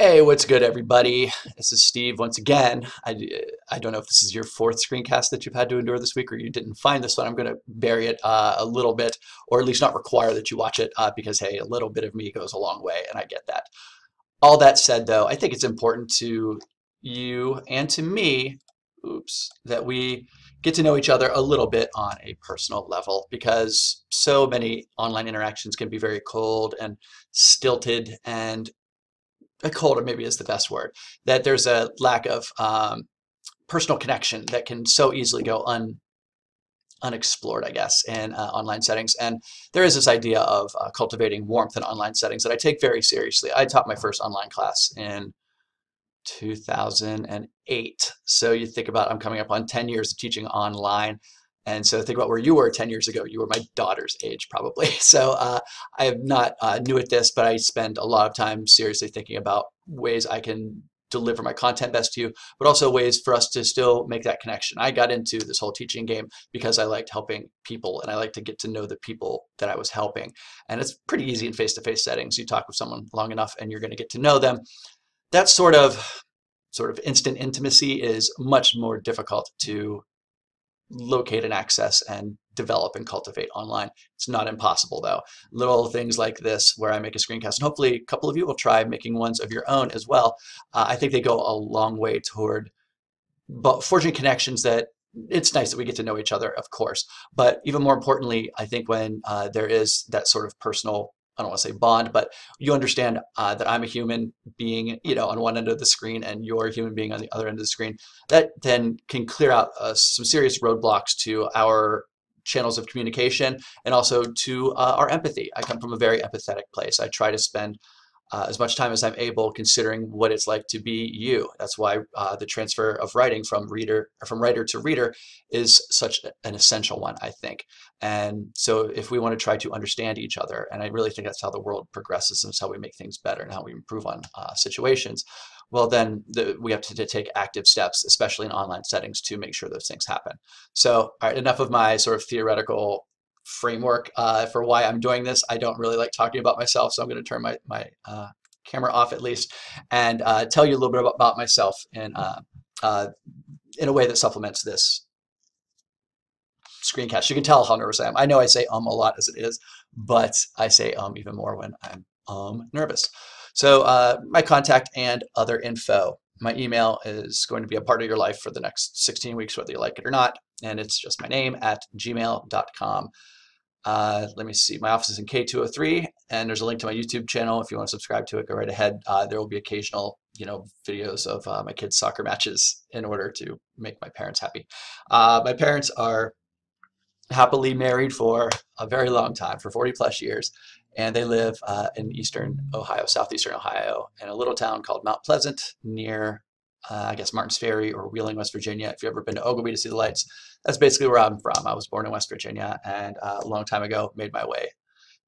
Hey, what's good, everybody? This is Steve once again. I don't know if this is your fourth screencast that you've had to endure this week or you didn't find this one. I'm going to bury it a little bit, or at least not require that you watch it because, hey, a little bit of me goes a long way, and I get that. All that said, though, I think it's important to you and to me, oops, that we get to know each other a little bit on a personal level because so many online interactions can be very cold and stilted and colder maybe is the best word, that there's a lack of personal connection that can so easily go unexplored, I guess, in online settings. And there is this idea of cultivating warmth in online settings that I take very seriously. I taught my first online class in 2008. So you think about, I'm coming up on 10 years of teaching online. And so think about where you were 10 years ago. You were my daughter's age, probably. So I am not new at this, but I spend a lot of time seriously thinking about ways I can deliver my content best to you, but also ways for us to still make that connection. I got into this whole teaching game because I liked helping people and I like to get to know the people that I was helping. And it's pretty easy in face-to-face settings. You talk with someone long enough and you're going to get to know them. That sort of instant intimacy is much more difficult to locate and access and develop and cultivate online. It's not impossible though. Little things like this where I make a screencast, and hopefully a couple of you will try making ones of your own as well. I think they go a long way toward forging connections that it's nice that we get to know each other, of course, but even more importantly, I think when there is that sort of personal, I don't want to say bond, but you understand that I'm a human being, on one end of the screen and you're a human being on the other end of the screen, that then can clear out some serious roadblocks to our channels of communication and also to our empathy. I come from a very empathetic place. I try to spend as much time as I'm able, considering what it's like to be you. That's why the transfer of writing from writer to reader is such an essential one, I think. And so, if we want to try to understand each other, and I really think that's how the world progresses, and it's how we make things better, and how we improve on situations. Well, then we have to take active steps, especially in online settings, to make sure those things happen. So, all right, enough of my sort of theoretical framework for why I'm doing this. I don't really like talking about myself, so I'm going to turn my camera off at least and tell you a little bit about myself in a way that supplements this screencast. You can tell how nervous I am. I know I say a lot as it is, but I say even more when I'm nervous. So my contact and other info. My email is going to be a part of your life for the next 16 weeks, whether you like it or not. And it's just my name @gmail.com. Let me see. My office is in K203, and there's a link to my YouTube channel. If you want to subscribe to it, go right ahead. There will be occasional, videos of my kids' soccer matches in order to make my parents happy. My parents are happily married for a very long time, for 40 plus years, and they live in eastern Ohio, southeastern Ohio, in a little town called Mount Pleasant near, I guess, Martins Ferry or Wheeling, West Virginia. If you've ever been to Ogilvie to see the lights, that's basically where I'm from. I was born in West Virginia and a long time ago made my way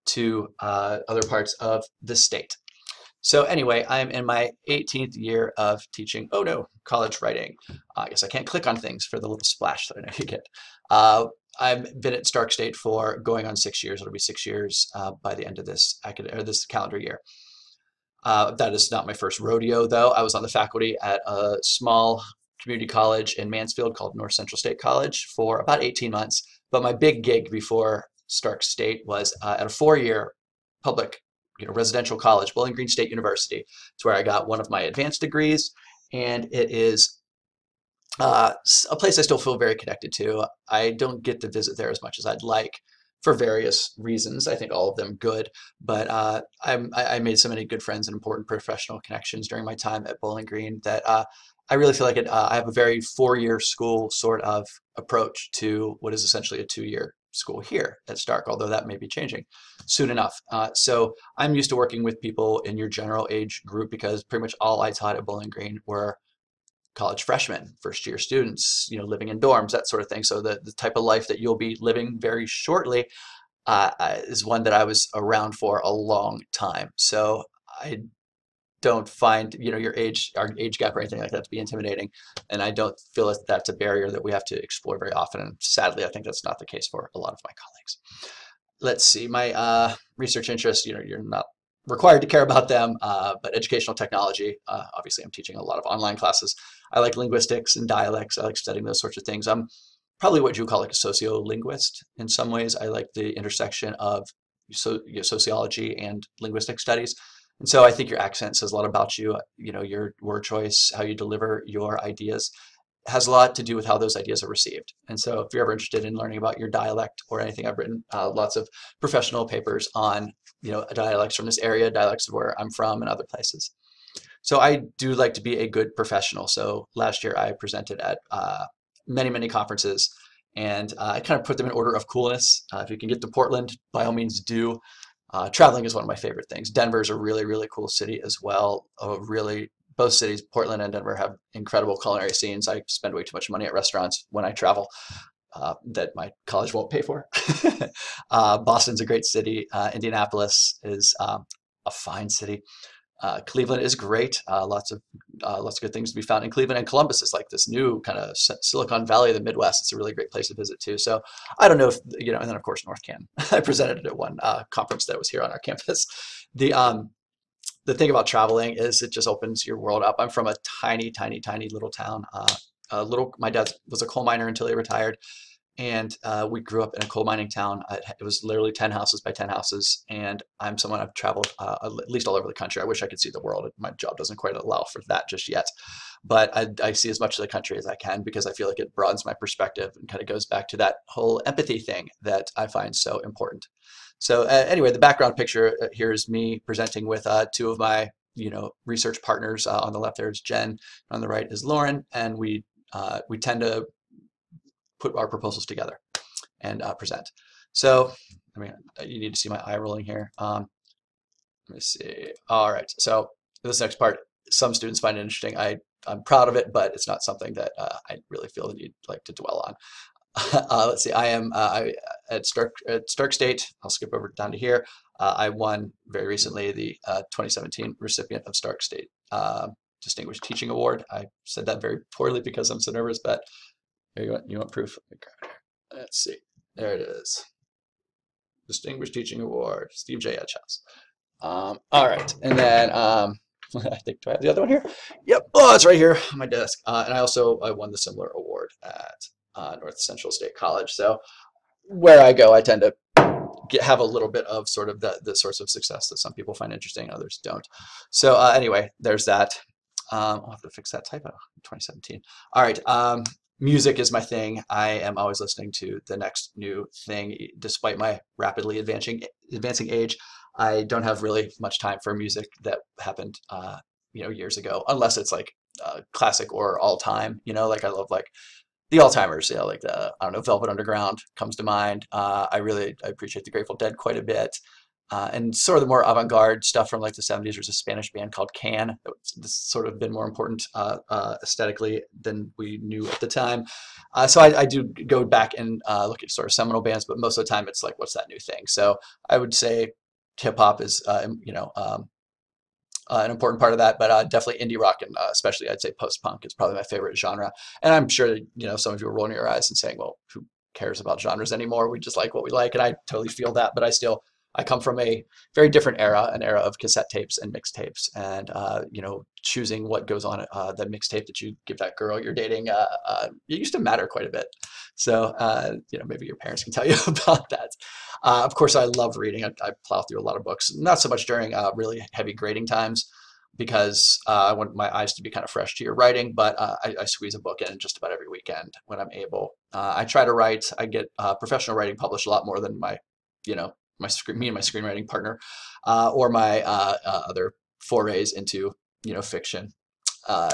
to other parts of the state. So anyway, I'm in my 18th year of teaching, oh no, college writing. I guess I can't click on things for the little splash that I know you get. I've been at Stark State for going on 6 years. It'll be 6 years by the end of this calendar year. That is not my first rodeo, though. I was on the faculty at a small community college in Mansfield called North Central State College for about 18 months. But my big gig before Stark State was at a 4-year public, residential college, Bowling Green State University. It's where I got one of my advanced degrees, and it is a place I still feel very connected to. I don't get to visit there as much as I'd like for various reasons. I think all of them good, but I made so many good friends and important professional connections during my time at Bowling Green that I really feel like I have a very 4-year school sort of approach to what is essentially a 2-year school here at Stark, although that may be changing soon enough. So I'm used to working with people in your general age group because pretty much all I taught at Bowling Green were college freshmen, first year students, living in dorms, that sort of thing. So the type of life that you'll be living very shortly is one that I was around for a long time. So I don't find, our age gap or anything like that to be intimidating. And I don't feel that that's a barrier that we have to explore very often. And sadly, I think that's not the case for a lot of my colleagues. Let's see, my research interests, you're not required to care about them, but educational technology, obviously I'm teaching a lot of online classes. I like linguistics and dialects. I like studying those sorts of things. I'm probably what you would call like a sociolinguist in some ways. I like the intersection of sociology and linguistic studies. And so I think your accent says a lot about you, your word choice, how you deliver your ideas has a lot to do with how those ideas are received. And so if you're ever interested in learning about your dialect or anything, I've written lots of professional papers on, dialects from this area, dialects of where I'm from and other places. So I do like to be a good professional. So last year I presented at many, many conferences, and I kind of put them in order of coolness. If you can get to Portland, by all means do. Traveling is one of my favorite things. Denver is a really, really cool city as well. Both cities, Portland and Denver, have incredible culinary scenes. I spend way too much money at restaurants when I travel that my college won't pay for. Boston's a great city. Indianapolis is a fine city. Cleveland is great. Lots of good things to be found in Cleveland, and Columbus is like this new kind of Silicon Valley of the Midwest. It's a really great place to visit too. So I don't know if and then of course North Canton. I presented at one conference that was here on our campus. The thing about traveling is it just opens your world up. I'm from a tiny, tiny, tiny little town. My dad was a coal miner until he retired, and we grew up in a coal mining town. It was literally 10 houses by 10 houses, and I'm someone I've traveled at least all over the country. I wish I could see the world. My job doesn't quite allow for that just yet, but I see as much of the country as I can because I feel like it broadens my perspective and kind of goes back to that whole empathy thing that I find so important. So anyway, the background picture here is me presenting with two of my research partners. On the left there is Jen, on the right is Lauren, and we tend to put our proposals together and present. So, you need to see my eye rolling here. Let me see. All right. So this next part, some students find it interesting. I'm proud of it, but it's not something that I really feel that you'd like to dwell on. Let's see. I am at Stark State. I'll skip over down to here. I won very recently the 2017 recipient of Stark State Distinguished Teaching Award. I said that very poorly because I'm so nervous, but here you want proof? Let's see. There it is. Distinguished Teaching Award, Steve J. Etchhouse. All right, and then I think, do I have the other one here? Yep. Oh, it's right here on my desk. And I won the similar award at North Central State College. So where I go, I tend to have a little bit of sort of the sorts of success that some people find interesting, others don't. So anyway, there's that. I'll have to fix that typo. 2017. All right. Music is my thing. I am always listening to the next new thing. Despite my rapidly advancing age, I don't have really much time for music that happened, years ago, unless it's like classic or all time. Like I love like the all-timers, like I don't know, Velvet Underground comes to mind. I appreciate the Grateful Dead quite a bit. And sort of the more avant-garde stuff from like the 70s. There's a Spanish band called Can that's sort of been more important aesthetically than we knew at the time. So I do go back and look at sort of seminal bands, but most of the time it's like, what's that new thing? So I would say hip hop is, an important part of that, but definitely indie rock and especially I'd say post-punk is probably my favorite genre. And I'm sure that, some of you are rolling your eyes and saying, well, who cares about genres anymore? We just like what we like. And I totally feel that, but I come from a very different era, an era of cassette tapes and mixtapes, and choosing what goes on the mixtape that you give that girl you're dating. It used to matter quite a bit. So maybe your parents can tell you about that. Of course, I love reading. I plow through a lot of books, not so much during really heavy grading times, because I want my eyes to be kind of fresh to your writing, but I squeeze a book in just about every weekend when I'm able. I try to write. I get professional writing published a lot more than me and my screenwriting partner, or my other forays into fiction.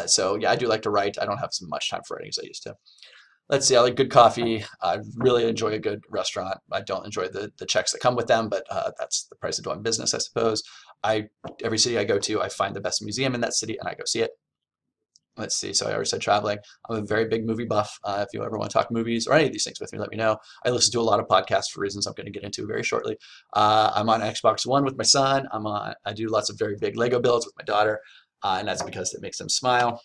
So yeah, I do like to write. I don't have as much time for writing as I used to. Let's see. I like good coffee. I really enjoy a good restaurant. I don't enjoy the checks that come with them, but that's the price of doing business, I suppose. Every city I go to, I find the best museum in that city and I go see it. Let's see. So I already said traveling. I'm a very big movie buff. If you ever want to talk movies or any of these things with me, let me know. I listen to a lot of podcasts for reasons I'm going to get into very shortly. I'm on Xbox One with my son. I do lots of very big Lego builds with my daughter, and that's because it makes them smile.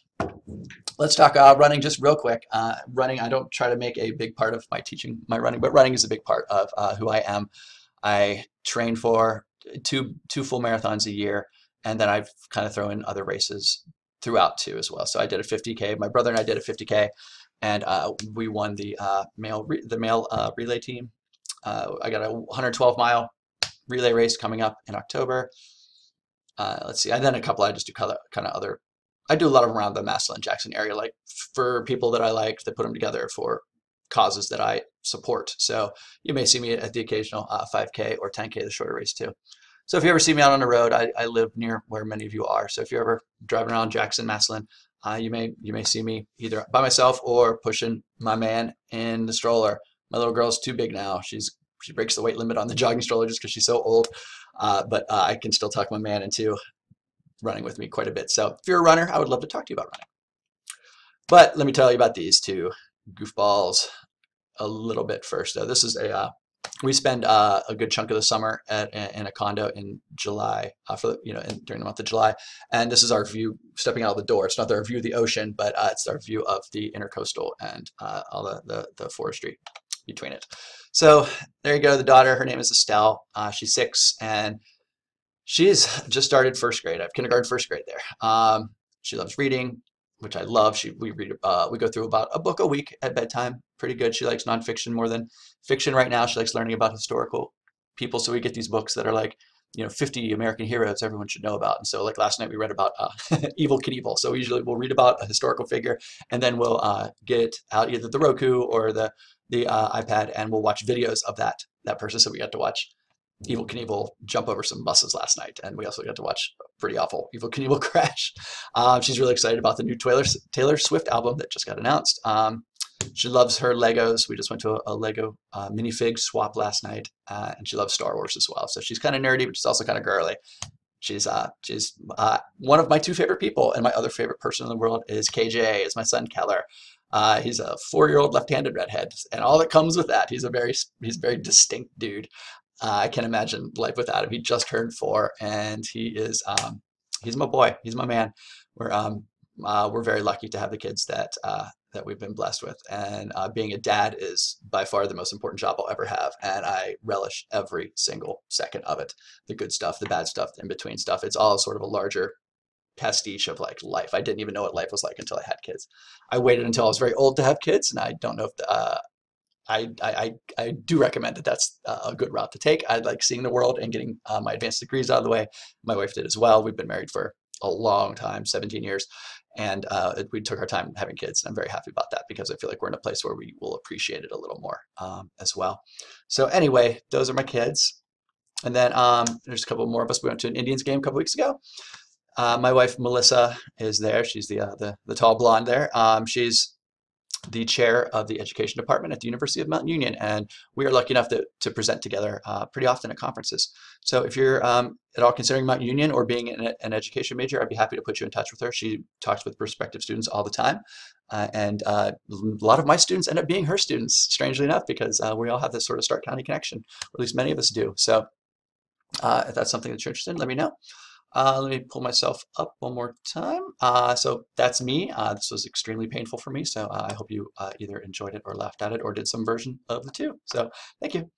Let's talk running just real quick. Running, I don't try to make a big part of my teaching my running, but running is a big part of who I am. I train for two full marathons a year, and then I've kind of thrown in other races throughout too as well. So I did a 50K. My brother and I did a 50K, and we won the male relay team. I got a 112-mile relay race coming up in October. Let's see, and then a couple I just do kind of other. I do a lot of around the Massillon Jackson area, like for people that I like, that put them together for causes that I support. So you may see me at the occasional 5K or 10K, the shorter race too. So if you ever see me out on the road, I live near where many of you are. So if you're ever driving around Jackson, Massillon, you may see me either by myself or pushing my man in the stroller. My little girl's too big now. She breaks the weight limit on the jogging stroller just because she's so old. But I can still talk my man into running with me quite a bit. So if you're a runner, I would love to talk to you about running. But let me tell you about these two goofballs a little bit first. So this is we spend a good chunk of the summer in a condo in July during the month of July, and this is our view stepping out of the door. It's not our view of the ocean, but it's our view of the intercoastal and all the forestry between it. So there you go, the daughter. Her name is Estelle. She's 6, and she's just started first grade. I have kindergarten, first grade there. She loves reading, which I love. We go through about a book a week at bedtime. Pretty good. She likes nonfiction more than fiction right now. She likes learning about historical people. So we get these books that are like, 50 American heroes everyone should know about. And so like last night we read about Evel Knievel. So we'll read about a historical figure, and then we'll get out either the Roku or the iPad, and we'll watch videos of that person. So we got to watch Evel Knievel jump over some buses last night, and we also got to watch a pretty awful Evel Knievel crash. She's really excited about the new Taylor Swift album that just got announced. She loves her Legos. We just went to a Lego minifig swap last night, and she loves Star Wars as well. So she's kind of nerdy, but she's also kind of girly. She's one of my 2 favorite people, and my other favorite person in the world is KJ, is my son Keller. He's a 4-year-old left-handed redhead, and all that comes with that. He's a very distinct dude. I can't imagine life without him. He just turned 4, and he's my boy. He's my man. We're very lucky to have the kids that we've been blessed with, and being a dad is by far the most important job I'll ever have, and I relish every single second of it. The good stuff, the bad stuff, the in-between stuff. It's all sort of a larger pastiche of like life. I didn't even know what life was like until I had kids. I waited until I was very old to have kids, and I don't know if I do recommend that that's a good route to take. I like seeing the world and getting my advanced degrees out of the way. My wife did as well. We've been married for a long time, 17 years, and we took our time having kids. And I'm very happy about that because I feel like we're in a place where we will appreciate it a little more as well. So anyway, those are my kids. And then there's a couple more of us. We went to an Indians game a couple weeks ago. My wife Melissa is there. She's the tall blonde there. She's the chair of the education department at the University of Mount Union, and we are lucky enough to present together pretty often at conferences. So if you're at all considering Mount Union or being an education major, I'd be happy to put you in touch with her. She talks with prospective students all the time, and a lot of my students end up being her students, strangely enough, because we all have this sort of Stark County connection, or at least many of us do. So if that's something that you're interested in, let me know. Let me pull myself up one more time. So that's me. This was extremely painful for me, so I hope you either enjoyed it or laughed at it or did some version of the two. So thank you.